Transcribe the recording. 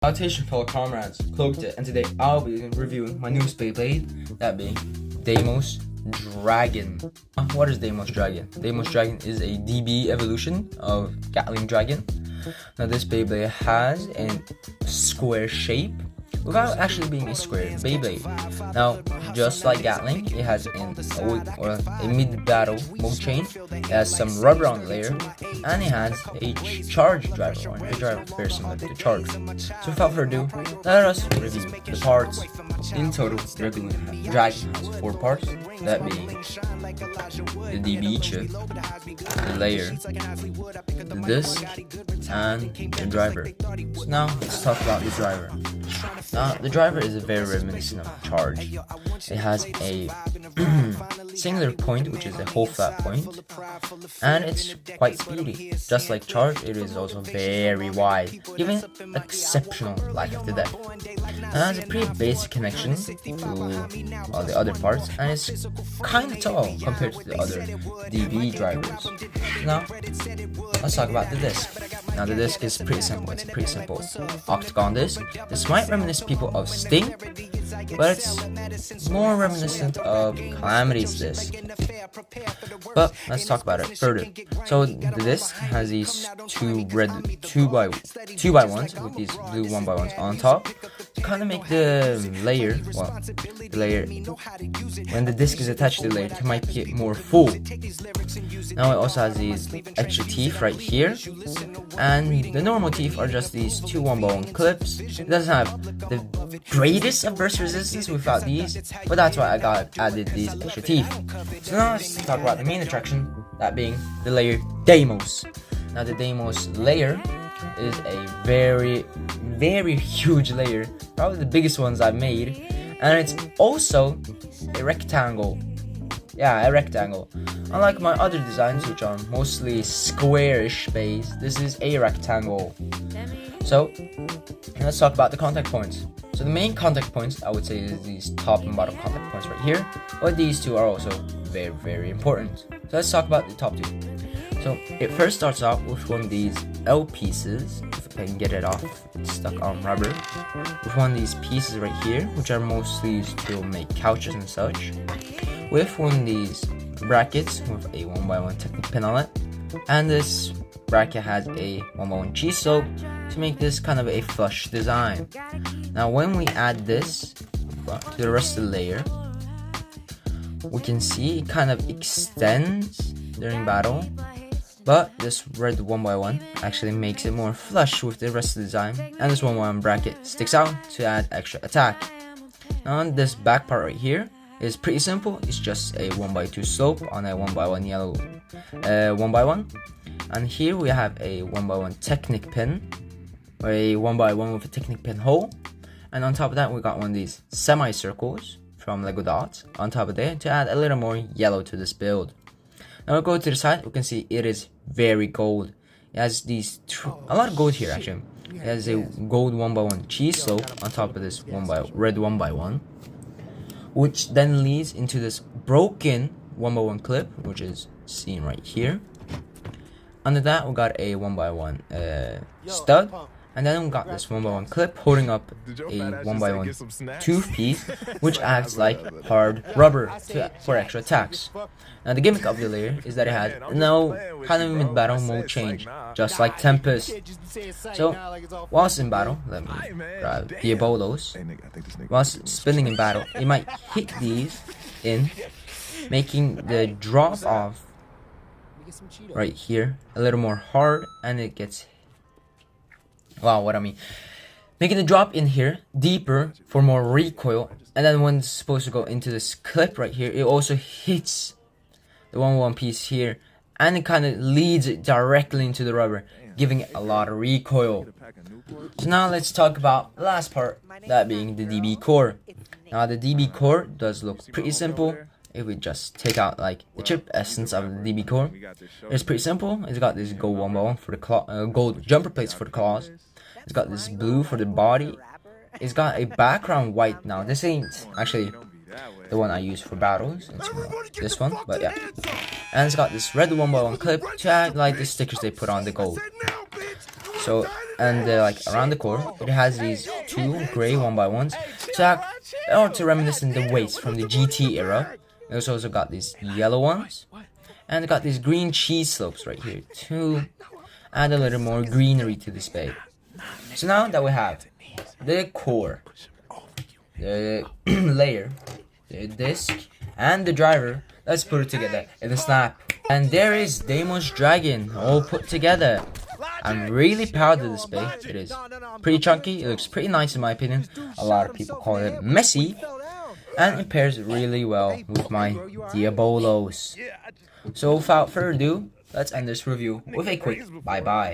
Salutation fellow comrades, Cloaked It, and today I'll be reviewing my newest Beyblade, that being Deimos Dragon. What is Deimos Dragon? Deimos Dragon is a DB evolution of Gatling Dragon. Now this Beyblade has a square shape without actually being a square Beyblade. Now, just like Gatling, it has a mid-battle mode chain, it has some rubber on the layer, and it has a charge driver, or a driver very similar to the charge. So without further ado, let us review the parts. In total, the regular Dragon has 4 parts, that being the DB chip, the layer, the disc, and the driver. So now, let's talk about the driver. Now, the driver is very reminiscent of charge. It has a singular point, which is a whole flat point, and it's quite speedy. Just like charge, it is also very wide, giving it exceptional life after death. And has a pretty basic connection to all the other parts, and it's kind of tall compared to the other DB drivers. Now, let's talk about the disc. Now, the disc is pretty simple. It's a pretty simple octagon disc. This might reminisce people of Sting, but it's more reminiscent of Calamity's disc. But let's talk about it further. So the disc has these two red 2x1s with these blue 1x1s on top to kind of make the layer, when the disc is attached to the layer, to make it more full. Now it also has these extra teeth right here, and the normal teeth are just these two 1x1 clips. It doesn't have the greatest of burst resistance without these, but that's why I added these extra teeth. So now let's talk about the main attraction, that being the layer Deimos. Now the Deimos layer is a very huge layer, probably the biggest ones I've made, and it's also a rectangle. Yeah, a rectangle. Unlike my other designs, which are mostly squarish based, this is a rectangle. So let's talk about the contact points. So the main contact points, I would say, is these top and bottom contact points right here, but these two are also very important. So let's talk about the top two. So it first starts out with one of these L pieces, if I can get it off, it's stuck on rubber, with one of these pieces right here, which are mostly used to make couches and such, with one of these brackets with a 1x1 Technic pin on it, and this bracket has a 1x1 cheese slope to make this kind of a flush design. Now when we add this to the rest of the layer, we can see it kind of extends during battle, but this red 1x1 actually makes it more flush with the rest of the design, and this 1x1 bracket sticks out to add extra attack. Now on this back part right here is pretty simple. It's just a 1x2 slope on a 1x1 yellow 1x1, and here we have a 1x1 Technic pin, or a 1x1 with a Technic pin hole, and on top of that we got one of these semicircles from Lego Dots on top of there to add a little more yellow to this build. Now we go to the side, we can see it is very gold. It has a lot of gold here actually. It has a gold 1x1 cheese slope on top of this red 1x1, which then leads into this broken 1x1 clip, which is seen right here. Under that we got a 1x1 stud, and then we got this 1x1 clip holding up a 1x1 tooth piece, which acts like hard rubber for extra attacks. Now the gimmick of the layer is that it has no kind of mid-battle mode change, just like Tempest. So whilst in battle, let me grab Diabolos. Whilst spinning in battle, it might hit these in, making the drop off right here a little more hard, and it gets making the drop in here deeper for more recoil, and then when it's supposed to go into this clip right here, it also hits the 1x1 piece here, and it kind of leads it directly into the rubber, giving it a lot of recoil. So now let's talk about the last part, that being the DB core. Now the DB core does look pretty simple. If we just take out like the chip essence of the DB core, it's pretty simple. It's got this gold 1x1 for the gold jumper plates for the claws. It's got this blue for the body. It's got a background white. Now this ain't actually the one I use for battles, it's this one, but yeah. And it's got this red 1x1 clip to add like the stickers they put on the gold. So and like around the core, it has these two gray 1x1s to reminiscent the weights from the GT era. It's also got these yellow ones, and it got these green cheese slopes right here to add a little more greenery to this bike. So now that we have the core, the layer, the disc, and the driver, let's put it together in a snap. And there is Deimos Dragon all put together. I'm really proud of this bike. It is pretty chunky, it looks pretty nice in my opinion. A lot of people call it messy, and it pairs really well with my Diabolos. So without further ado, let's end this review with a quick bye-bye.